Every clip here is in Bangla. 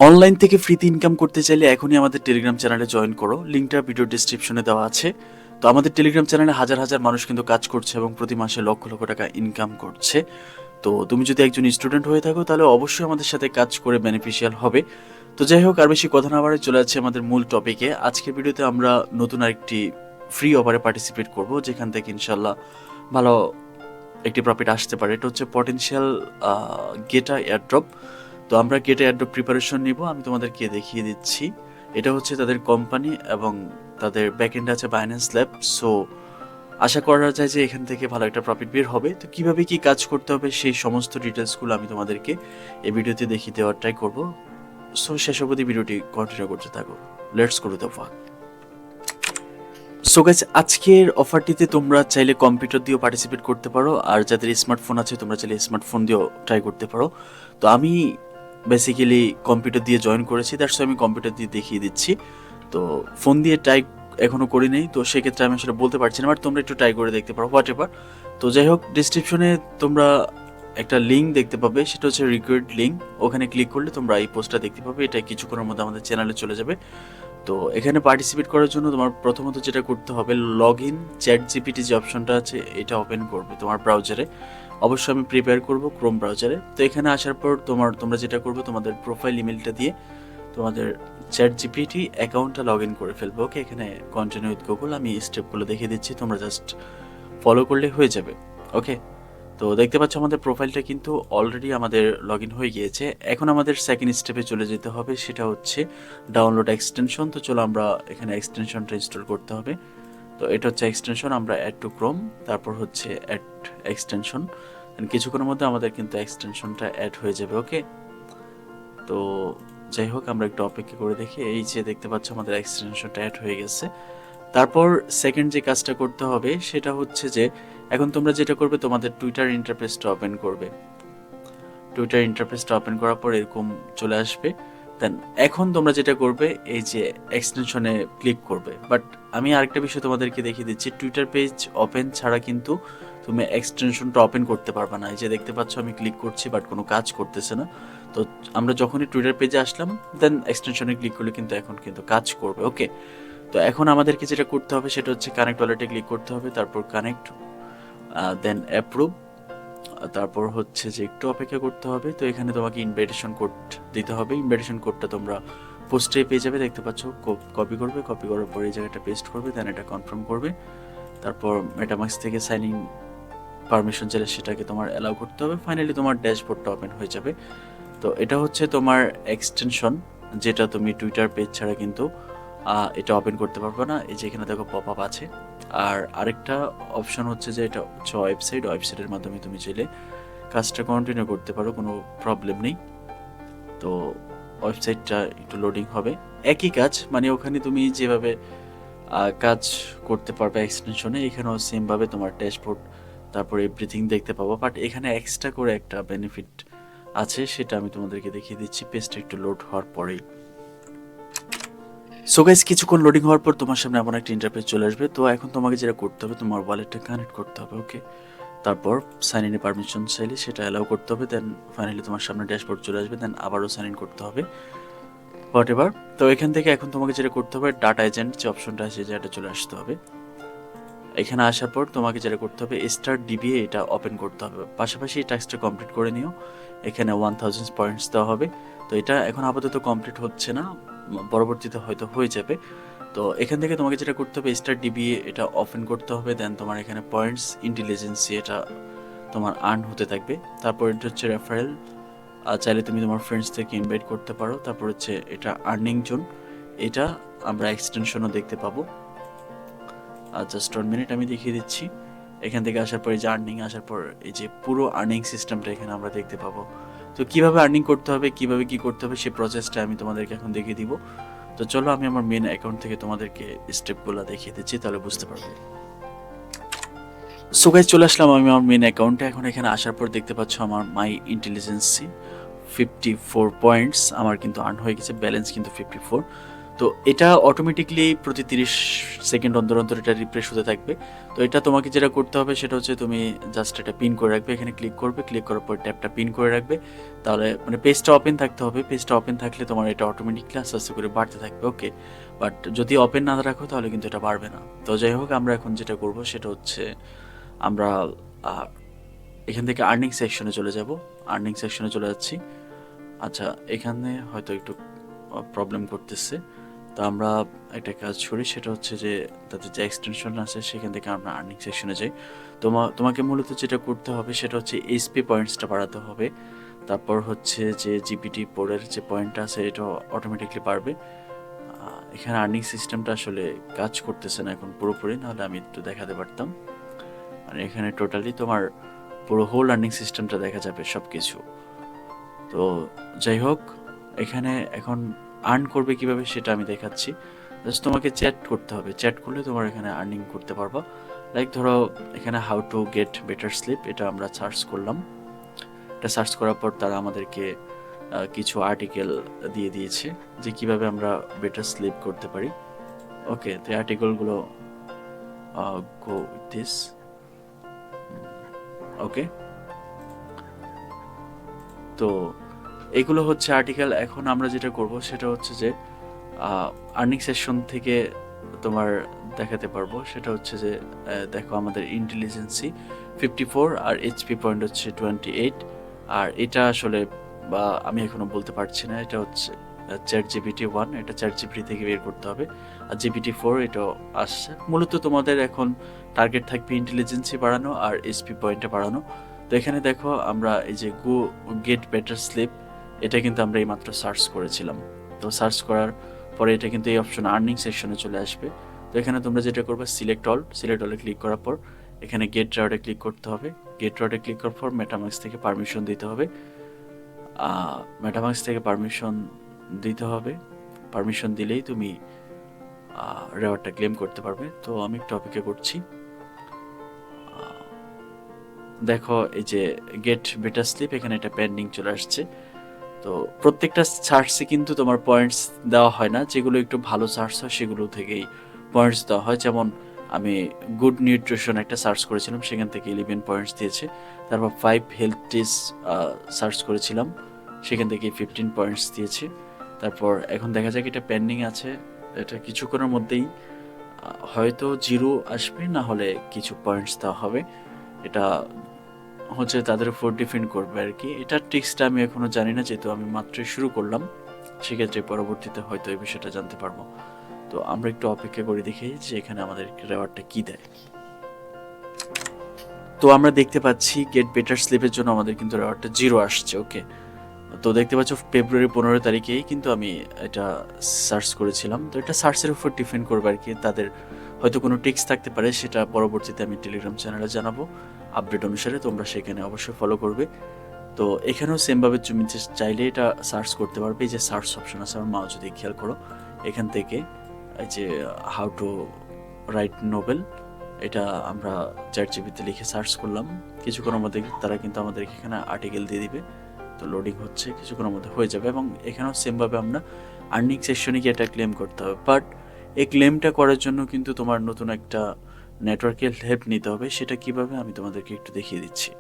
অনলাইন থেকে ফ্রিতে ইনকাম করতে চাইলে এখনই আমাদের টেলিগ্রাম চ্যানেলে জয়েন করো। লিঙ্কটা ভিডিও ডিসক্রিপশনে দেওয়া আছে। তো আমাদের টেলিগ্রাম চ্যানেলে হাজার হাজার মানুষ কিন্তু কাজ করছে এবং প্রতি মাসে লক্ষ লক্ষ টাকা ইনকাম করছে। তো তুমি যদি একজন স্টুডেন্ট হয়ে থাকো তাহলে অবশ্যই আমাদের সাথে কাজ করে বেনিফিশিয়াল হবে। তো যাই হোক, আর বেশি কথা না বাড়ে চলে যাচ্ছে আমাদের মূল টপিকে। আজকের ভিডিওতে আমরা নতুন আরেকটি ফ্রি অফারে পার্টিসিপেট করব, যেখান থেকে ইনশাল্লাহ ভালো একটি প্রফিট আসতে পারে। এটা হচ্ছে পটেনশিয়াল গেটা এয়ারড্রপ। তো আমরা গেটা এয়ারড্রপ প্রিপারেশন নিব, আমি তোমাদেরকে দেখিয়ে দিচ্ছি। এটা হচ্ছে তাদের কোম্পানি এবং তাদের ব্যাকএন্ড আছে বাইন্যান্স ল্যাব। সো আশা করা যায় যে এখান থেকে ভালো একটা প্রফিট বের হবে। তো কিভাবে কি কাজ করতে হবে সেই সমস্ত ডিটেলসগুলো আমি তোমাদেরকে এই ভিডিওতে দেখিয়ে দেওয়ার ট্রাই করব। সো শেষ অবধি ভিডিওটি কন্টিনিউ করতে থাকো। Let's go to the work. So guys, আজকের অফারটিতে তোমরা চাইলে কম্পিউটার দিয়েও পার্টিসিপেট করতে পারো, আর যাদের স্মার্টফোন আছে তোমরা চাইলে স্মার্টফোন দিয়েও ট্রাই করতে পারো। তো আমি বেসিক্যালি কম্পিউটার দিয়ে জয়েন করেছি, দ্যাটস আমি কম্পিউটার দিয়ে দেখিয়ে দিচ্ছি। তো ফোন দিয়ে ট্রাই এখনও করি নেই, তো সেক্ষেত্রে আমি আসলে বলতে পারছি না, বাট তোমরা একটু ট্রাই করে দেখতে পারো, হোয়াট এভার। তো যাই হোক, ডিসক্রিপশনে তোমরা একটা লিঙ্ক দেখতে পাবে, সেটা হচ্ছে রিকোয়ার্ড লিঙ্ক। ওখানে ক্লিক করলে তোমরা এই পোস্টটা দেখতে পাবে। এটা কিছুক্ষণের মধ্যে আমাদের চ্যানেলে চলে যাবে। তো এখানে পার্টিসিপেট করার জন্য তোমার প্রথমত যেটা করতে হবে, লগ ইন চ্যাট জিপিটি যে অপশনটা আছে এটা ওপেন করবে তোমার ব্রাউজারে। অবশ্যই আমি প্রিপেয়ার করব ক্রোম ব্রাউজারে। তো এখানে আসার পর তোমরা যেটা করবে, তোমাদের প্রোফাইল ইমেলটা দিয়ে তোমাদের চ্যাট জিপিটি অ্যাকাউন্টটা লগ ইন করে ফেলবে। ওকে, এখানে কন্টিনিউ উইথ গুগল আমি স্টেপগুলো দেখিয়ে দিচ্ছি, তোমরা জাস্ট ফলো করলে হয়ে যাবে। ওকে, তো দেখতে পাচ্ছ আমাদের প্রোফাইলটা কিন্তু অলরেডি আমাদের লগ ইন হয়ে গিয়েছে। এখন আমাদের সেকেন্ড স্টেপে চলে যেতে হবে, সেটা হচ্ছে ডাউনলোড এক্সটেনশন। তো চলো আমরা এখানে এক্সটেনশনটা ইনস্টল করতে হবে। তো এটা হচ্ছে এক্সটেনশন, আমরা অ্যাড টু ক্রোম, তারপর হচ্ছে অ্যাড এক্সটেনশন। কিছুক্ষণের মধ্যে আমাদের কিন্তু এক্সটেনশনটা অ্যাড হয়ে যাবে। ওকে, তো যাই হোক, আমরা একটু অপেক্ষা করে দেখি। এই যে দেখতে পাচ্ছ আমাদের এক্সটেনশনটা অ্যাড হয়ে গেছে। তারপর সেকেন্ড যে কাজটা করতে হবে সেটা হচ্ছে যে এখন তোমরা যেটা করবে, তোমাদের টুইটার ইন্টারফেসটা ওপেন করবে। টুইটার ইন্টারফেসটা ওপেন করার পর এরকম চলে আসবে। দেন এখন তোমরা যেটা করবে, এই যে এক্সটেনশনে ক্লিক করবে। বাট আমি আরেকটা বিষয় তোমাদেরকে দেখিয়ে দিচ্ছি, টুইটার পেজ ওপেন ছাড়া কিন্তু তুমি এক্সটেনশনটা ওপেন করতে পারবে না। এই যে দেখতে পাচ্ছ আমি ক্লিক করছি, বাট কোনো কাজ করতেছে না। তো আমরা যখনই টুইটার পেজে আসলাম, দেন এক্সটেনশনে ক্লিক করলে কিন্তু এখন কিন্তু কাজ করবে। ওকে, তো এখন আমাদেরকে যেটা করতে হবে সেটা হচ্ছে কানেক্ট ওয়ালেটে ক্লিক করতে হবে, তারপর কানেক্ট, দেন অ্যাপ্রুভ, তারপর হচ্ছে যে একটু অপেক্ষা করতে হবে। তো এখানে তোমাকে ইনভাইটেশন কোড দিতে হবে। ইনভাইটেশন কোডটা তোমরা পোস্টে পেয়ে যাবে, দেখতে পাচ্ছ। কপি করবে, কপি করার পরে এই জায়গাটা পেস্ট করবে, দেন এটা কনফার্ম করবে। তারপর মেটামাক্স থেকে সাইন ইন পারমিশন চাইলে সেটাকে তোমার অ্যালাউ করতে হবে। ফাইনালি তোমার ড্যাশবোর্ডটা ওপেন হয়ে যাবে। তো এটা হচ্ছে তোমার এক্সটেনশন, যেটা তুমি টুইটার পেজ ছাড়া কিন্তু এটা ওপেন করতে পারবে না। এই যে এখানে দেখো পপ আপ আছে। আর আরেকটা অপশন হচ্ছে যে এটা হচ্ছে ওয়েবসাইটের মাধ্যমে তুমি চাইলে কাজটা কন্টিনিউ করতে পারো, কোনো প্রবলেম নেই। তো ওয়েবসাইটটা একটু লোডিং হবে, একই কাজ, মানে ওখানে তুমি যেভাবে কাজ করতে পারবে এক্সটেনশনে, এখানেও সেমভাবে তোমার ড্যাশবোর্ড তারপরে এভরিথিং দেখতে পাবো। বাট এখানে এক্সট্রা করে একটা বেনিফিট আছে, সেটা আমি তোমাদেরকে দেখিয়ে দিচ্ছি পেজটা একটু লোড হওয়ার পরেই। সো গাইস, কিছুক্ষণ লোডিং হওয়ার পর তোমার সামনে এমন একটা ইন্টারফেস চলে আসবে। তো এখন তোমাকে যেটা করতে হবে, তোমার ওয়ালেটটা কানেক্ট করতে হবে। ওকে, তারপর সাইন ইনে পারমিশন চাইলে সেটা অ্যালাউ করতে হবে। দেন ফাইনালি তোমার সামনে ড্যাশবোর্ড চলে আসবে। দেন আবারও সাইন ইন করতে হবে, হোয়াট এভার। তো এখান থেকে এখন তোমাকে যেটা করতে হবে, ডাটা এজেন্ট যে অপশনটা আছে যেটা চলে আসতে হবে। এখানে আসার পর তোমাকে যেটা করতে হবে, স্টার্ট ডিবিএ এটা ওপেন করতে হবে। পাশাপাশি এই টাস্কটা কমপ্লিট করে নিও। এখানে 1000 পয়েন্টস দেওয়া হবে। তো এটা এখন আপাতত কমপ্লিট হচ্ছে না, পরবর্তীতে হয়তো হয়ে যাবে। তো এখান থেকে তোমাকে যেটা করতে হবে, স্টার ডিবিএ এটা ওপেন করতে হবে। দেন তোমার এখানে পয়েন্টস ইন্টেলিজেন্সি এটা তোমার আর্ন হতে থাকবে। তারপর এটা হচ্ছে রেফারেল, চাইলে তুমি তোমার ফ্রেন্ডস থেকে ইনভাইট করতে পারো। তারপর হচ্ছে এটা আর্নিং জোন, এটা আমরা এক্সটেনশনও দেখতে পাবো। জাস্ট 1 মিনিট আমি দেখিয়ে দিচ্ছি। এখান থেকে আসার পর এই যে আর্নিং আসার পর এই যে পুরো আর্নিং সিস্টেমটা এখানে আমরা দেখতে পাবো। তো কিভাবে আর্নিং করতে হবে, কিভাবে কি করতে হবে সেই প্রসেসটা আমি তোমাদেরকে এখন দেখিয়ে দিব। তো চলো আমি আমার মেন অ্যাকাউন্ট থেকে তোমাদেরকে স্টেপগুলো দেখিয়ে দিচ্ছি, তাহলে বুঝতে পারবে। সো গাইস, চলে আসলাম আমি আমার মেন অ্যাকাউন্টে। এখন এখানে আসার পর দেখতে পাচ্ছ আমার মাই ইন্টেলিজেন্সি 54 পয়েন্টস আমার কিন্তু আর্ন হয়ে গেছে, ব্যালেন্স কিন্তু 54। তো এটা অটোমেটিকলি প্রতি 30 সেকেন্ড অন্তর অন্তর এটা রিফ্রেশ হতে থাকবে। তো এটা তোমাকে যেটা করতে হবে সেটা হচ্ছে তুমি জাস্ট এটা পিন করে রাখবে, এখানে ক্লিক করবে, ক্লিক করার পর ট্যাবটা পিন করে রাখবে। তাহলে মানে পেজটা ওপেন থাকতে হবে, পেজটা ওপেন থাকলে তোমার এটা অটোমেটিকলি আস্তে আস্তে করে বাড়তে থাকবে। ওকে, বাট যদি ওপেন না রাখো তাহলে কিন্তু এটা বাড়বে না। তো যাই হোক, আমরা এখন যেটা করব সেটা হচ্ছে আমরা এখান থেকে আর্নিং সেকশনে চলে যাব। আর্নিং সেকশনে চলে যাচ্ছি। আচ্ছা, এখানে হয়তো একটু প্রবলেম করতেছে। তো আমরা একটা কাজ করি, সেটা হচ্ছে যে তাদের যে এক্সটেনশন আছে সেখান থেকে আমরা আর্নিং সেকশনে যাই। তোমাকে মূলত যেটা করতে হবে সেটা হচ্ছে এইচপি পয়েন্টসটা বাড়াতে হবে। তারপর হচ্ছে যে জিপিটি পোরের যে পয়েন্টটা আছে এটা অটোমেটিকলি বাড়বে। এখানে আর্নিং সিস্টেমটা আসলে কাজ করতেছে না এখন পুরোপুরি, নাহলে আমি একটু দেখাতে পারতাম। মানে এখানে টোটালি তোমার পুরো হোল আর্নিং সিস্টেমটা দেখা যাবে সব কিছু। তো যাই হোক, এখানে এখন আর্ন করবে কিভাবে সেটা আমি দেখাচ্ছি। জাস্ট তোমাকে চ্যাট করতে হবে, চ্যাট করলে তোমার এখানে আর্নিং করতে পারবা। লাইক ধরো এখানে how to get better slip, এটা আমরা সার্চ করলাম। এটা সার্চ করার পর তারা আমাদেরকে কিছু আর্টিকেল দিয়ে দিয়েছে যে কিভাবে আমরা বেটার স্লিপ করতে পারি। ওকে, তো আর্টিকেলগুলো গো উইথ দিস। ওকে, তো এগুলো হচ্ছে আর্টিকেল। এখন আমরা যেটা করব সেটা হচ্ছে যে আর্নিং সেশন থেকে তোমার দেখাতে পারবো, সেটা হচ্ছে যে দেখো আমাদের ইন্টেলিজেন্সি 54 আর এইচপি পয়েন্ট হচ্ছে 28। আর এটা আসলে বা আমি এখনো বলতে পারছি না, এটা হচ্ছে চ্যাট জিপিটি 1, এটা চ্যাট জিপিটি থেকে বের করতে হবে। আর জিপিটি 4 এটাও আসছে। মূলত তোমাদের এখন টার্গেট থাকবে ইন্টেলিজেন্সি বাড়ানো আর এইচপি পয়েন্টে বাড়ানো। তো এখানে দেখো আমরা এই যে গো গেট বেটার স্লিপ, এটা কিন্তু আমরা এইমাত্র সার্চ করেছিলাম। তো সার্চ করার পরে এটা কিন্তু এই অপশন আর্নিং সেকশনে চলে আসবে। তো এখানে তোমরা যেটা করবে সিলেক্ট অলে ক্লিক করার পর এখানে গেট রাউটে ক্লিক করতে হবে। গেট রাউটে ক্লিক করার পর মেটামাক্স থেকে পারমিশন দিতে হবে। মেটামাক্স থেকে পারমিশন দিতে হবে। পারমিশন দিলেই তুমি রেওয়ার্ডটা ক্লেম করতে পারবে। তো আমি একটু অপেক্ষা করছি। দেখো এই যে গেট বেটার স্লিপ, এখানে এটা পেন্ডিং চলে আসছে। তো প্রত্যেকটা সার্চে কিন্তু তোমার পয়েন্টস দেওয়া হয় না, যেগুলো একটু ভালো সার্চ হয় সেগুলো থেকেই পয়েন্টস দেওয়া হয়। যেমন আমি গুড নিউট্রিশন একটা সার্চ করেছিলাম, সেখান থেকে 11 পয়েন্টস দিয়েছে। তারপর 5 হেলথ টিপস সার্চ করেছিলাম, সেখান থেকে 15 পয়েন্টস দিয়েছে। তারপর এখন দেখা যাক, এটা পেন্ডিং আছে, এটা কিছুক্ষণের মধ্যেই হয়তো 0 আসবে, না হলে কিছু পয়েন্টস দেওয়া হবে। এটা হচ্ছে তাদের উপর ডিপেন্ড করবে আর কি। এটার ট্রিক্সটা আমি এখনো জানি না, যেহেতু আমি মাত্রই শুরু করলাম। সেক্ষেত্রে পরবর্তীতে হয়তো এই বিষয়টা জানতে পারবো। তো আমরা একটু অপেক্ষা করে দেখি যে এখানে আমাদের রেওয়ার্ডটা কি দেয়। তো আমরা দেখতে পাচ্ছি গেট বেটার স্লিপের জন্য আমাদের কিন্তু রেওয়ার্ডটা 0 আসছে। ওকে, তো দেখতে পাচ্ছ ফেব্রুয়ারি 15 তারিখেই কিন্তু আমি এটা সার্চ করেছিলাম। তো এটা সার্চের উপর ডিপেন্ড করবে আর কি। তাদের হয়তো কোনো টিক্স থাকতে পারে, সেটা পরবর্তীতে আমি টেলিগ্রাম চ্যানেলে জানাবো আপডেট অনুসারে। তোমরা সেখানে অবশ্যই ফলো করবে। তো এখানেও সেমভাবে তুমি চাইলে এটা সার্চ করতে পারবে। এই যে সার্চ অপশন আছে আমার মাও যদি খেয়াল করো, এখান থেকে এই যে হাউ টু রাইট নোবেল, এটা আমরা চ্যাট জিপিটিতে লিখে সার্চ করলাম। কিছুক্ষণের মধ্যে তারা কিন্তু আমাদের এখানে আর্টিকেল দিয়ে দিবে। তো লোডিং হচ্ছে, কিছুক্ষণের মধ্যে হয়ে যাবে। এবং এখানেও সেমভাবে আমরা আর্নিং সেকশনে গিয়ে এটা ক্লেম করতে হবে। বাট এই ক্লেমটা করার জন্য কিন্তু তোমার নতুন একটা নেটওয়ার্কের হেল্প নিতে হবে। সেটা কিভাবে আমি তোমাদেরকে একটু দেখিয়ে দিচ্ছি।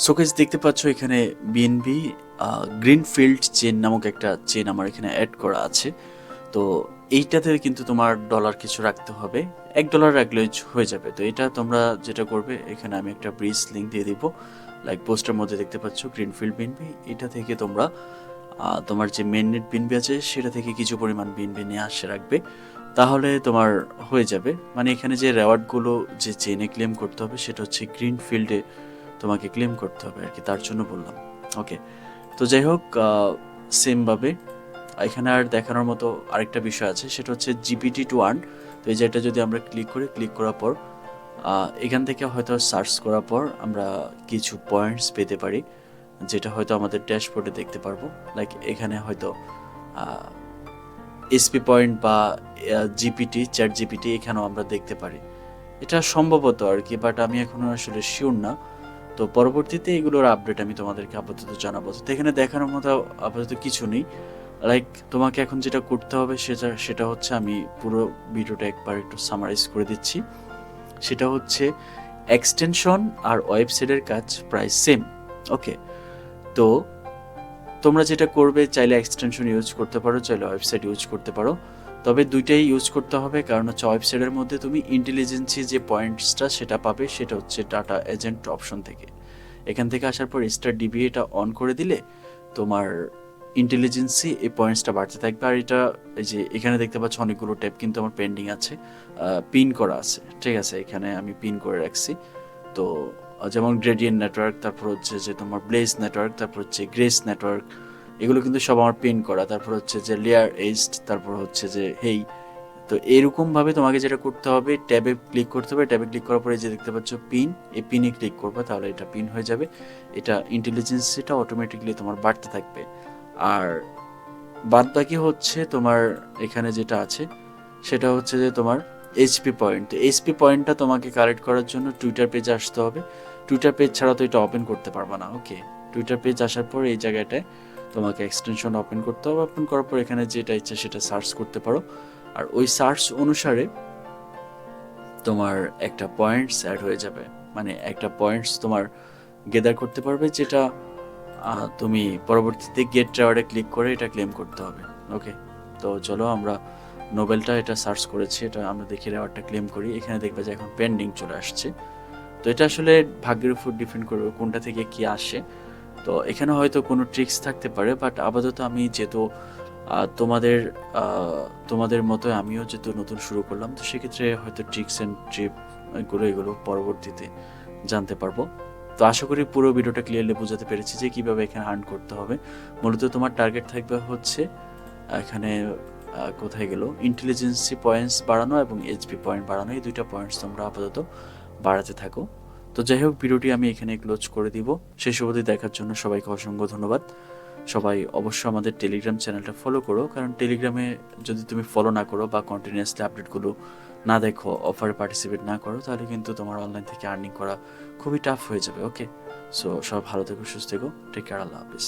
শোকেস দেখতে পাচ্ছ এখানে বিএনবি গ্রিনফিল্ড চেন নামক একটা চেন আমার এখানে অ্যাড করা আছে। তো এইটাতে কিন্তু তোমার ডলার কিছু রাখতে হবে, $1 রাখলে হয়ে যাবে। তো এটা তোমরা যেটা করবে, এখানে আমি একটা ব্রিজ লিঙ্ক দিয়ে দিব। লাইক পোস্টের মধ্যে দেখতে পাচ্ছ গ্রিনফিল্ড বিএনবি, এটা থেকে তোমরা তোমার যে মেননেট বিএনবি আছে সেটা থেকে কিছু পরিমাণ বিএনবি নিয়ে আসে রাখবে, তাহলে তোমার হয়ে যাবে। মানে এখানে যে রেওয়ার্ডগুলো যে চেনে ক্লেম করতে হবে সেটা হচ্ছে গ্রিনফিল্ডে তোমাকে ক্লেম করতে হবে আর কি, তার জন্য বললাম। ওকে, তো যাই হোক, সেমভাবে এখানে আর দেখানোর মতো আরেকটা বিষয় আছে, সেটা হচ্ছে জিপিটি টু আর্ন। তো এই যে এটা যদি আমরা ক্লিক করার পর এখান থেকে হয়তো সার্চ করার পর আমরা কিছু পয়েন্টস পেতে পারি, যেটা হয়তো আমাদের ড্যাশবোর্ডে দেখতে পারবো। লাইক এখানে হয়তো এসপি পয়েন্ট বা জিপিটি চ্যাট জিপিটি এখানেও আমরা দেখতে পারি। এটা সম্ভবত আর কি, বাট আমি এখনো আসলে শিওর না। তো পরবর্তীতে এগুলোর আপডেট আমি তোমাদেরকে আপাতত জানাবো। তো এখানে দেখানোর মতো আপাতত কিছু নেই। লাইক তোমাকে এখন যেটা করতে হবে সেটা হচ্ছে, আমি পুরো ভিডিওটা একবার একটু সামারাইজ করে দিচ্ছি। সেটা হচ্ছে এক্সটেনশন আর ওয়েবসাইটের কাজ প্রায় সেম। ওকে, তো তোমরা যেটা করবে, চাইলে এক্সটেনশন ইউজ করতে পারো, চাইলে ওয়েবসাইট ইউজ করতে পারো, তবে দুইটাই ইউজ করতে হবে। কারণ হচ্ছে ওয়েবসাইটের মধ্যে তুমি ইন্টেলিজেন্সি যে পয়েন্টসটা সেটা পাবে, সেটা হচ্ছে ডাটা এজেন্ট অপশন থেকে। এখান থেকে আসার পর স্টার ডিবি এটা অন করে দিলে তোমার ইন্টেলিজেন্সি এই পয়েন্টসটা বাড়তে থাকবে। আর এটা এই যে এখানে দেখতে পাচ্ছ অনেকগুলো ট্যাব কিন্তু আমার পেন্ডিং আছে, পিন করা আছে, ঠিক আছে, এখানে আমি পিন করে রাখছি। তো যেমন গ্রেডিয়েন্ট নেটওয়ার্ক, তারপর হচ্ছে যে তোমার ব্লেজ নেটওয়ার্ক, তারপর হচ্ছে গ্রেস নেটওয়ার্ক, এগুলো কিন্তু সব আমার পিন করা। তারপর হচ্ছে যে লেয়ার এজড, তারপর হচ্ছে যে হেই। তো এরকমভাবে তোমাকে যেটা করতে হবে, ট্যাবে ক্লিক করতে হবে, ট্যাবে ক্লিক করার পরে যে দেখতে পাচ্ছ পিন, এই পিনে ক্লিক করবে, তাহলে এটা পিন হয়ে যাবে। এটা ইন্টেলিজেন্সিটা অটোমেটিকলি তোমার বাড়তে থাকবে। আর বাদ বাকি হচ্ছে তোমার এখানে যেটা আছে সেটা হচ্ছে যে তোমার এইচপি পয়েন্ট। এইচপি পয়েন্টটা তোমাকে কালেক্ট করার জন্য টুইটার পেজে আসতে হবে। টুইটার পেজ ছাড়া তো এটা ওপেন করতে পারবে না। ওকে, টুইটার পেজ আসার পর এই জায়গাটায় তোমাকে এক্সটেনশন ওপেন করতে হবে। ওপেন করার পর এখানে যেটা ইচ্ছে সেটা সার্চ করতে পারো। আর ওই সার্চ অনুসারে তোমার একটা পয়েন্টস অ্যাড হয়ে যাবে, মানে একটা পয়েন্টস তোমার গেদার করতে পারবে, যেটা তুমি পরবর্তীতে গেট রিওয়ার্ডে ক্লিক করে এটা ক্লেম করতে হবে। ওকে, তো চলো আমরা নোবেলটা এটা সার্চ করেছি, এটা আমরা দেখি রিওয়ার্ডটা ক্লেম করি। এখানে দেখবে যে এখন পেন্ডিং চলে আসছে। তো এটা আসলে ভাগ্যের উপর ডিপেন্ড করবে কোনটা থেকে কি আসে। তো এখানে হয়তো কোনো ট্রিক্স থাকতে পারে, বাট আপাতত আমি যেহেতু তোমাদের তোমাদের মতো আমিও যেহেতু নতুন শুরু করলাম, তো সেক্ষেত্রে হয়তো ট্রিক্স অ্যান্ড ট্রিপ এগুলো পরবর্তীতে জানতে পারবো। তো আশা করি পুরো ভিডিওটা ক্লিয়ারলি বোঝাতে পেরেছি যে কীভাবে এখানে আর্ন করতে হবে। মূলত তোমার টার্গেট থাকবে হচ্ছে এখানে কোথায় গেল, ইন্টেলিজেন্সি পয়েন্টস বাড়ানো এবং এইচপি পয়েন্ট বাড়ানো, এই দুইটা পয়েন্টস তোমরা আপাতত বাড়াতে থাকো। তো যাই হোক, ভিডিওটি আমি এখানে ক্লোজ করে দিব। শেষ অবধি দেখার জন্য সবাইকে অসংখ্য ধন্যবাদ। সবাই অবশ্যই আমাদের টেলিগ্রাম চ্যানেলটা ফলো করো, কারণ টেলিগ্রামে যদি তুমি ফলো না করো বা কন্টিনিউয়াসলি আপডেটগুলো না দেখো, অফারে পার্টিসিপেট না করো, তাহলে কিন্তু তোমার অনলাইন থেকে আর্নিং করা খুবই টাফ হয়ে যাবে। ওকে, সো সব ভালো থেকো, সুস্থ থেকো, টেক কেয়ার, আল্লাহ হাফিজ।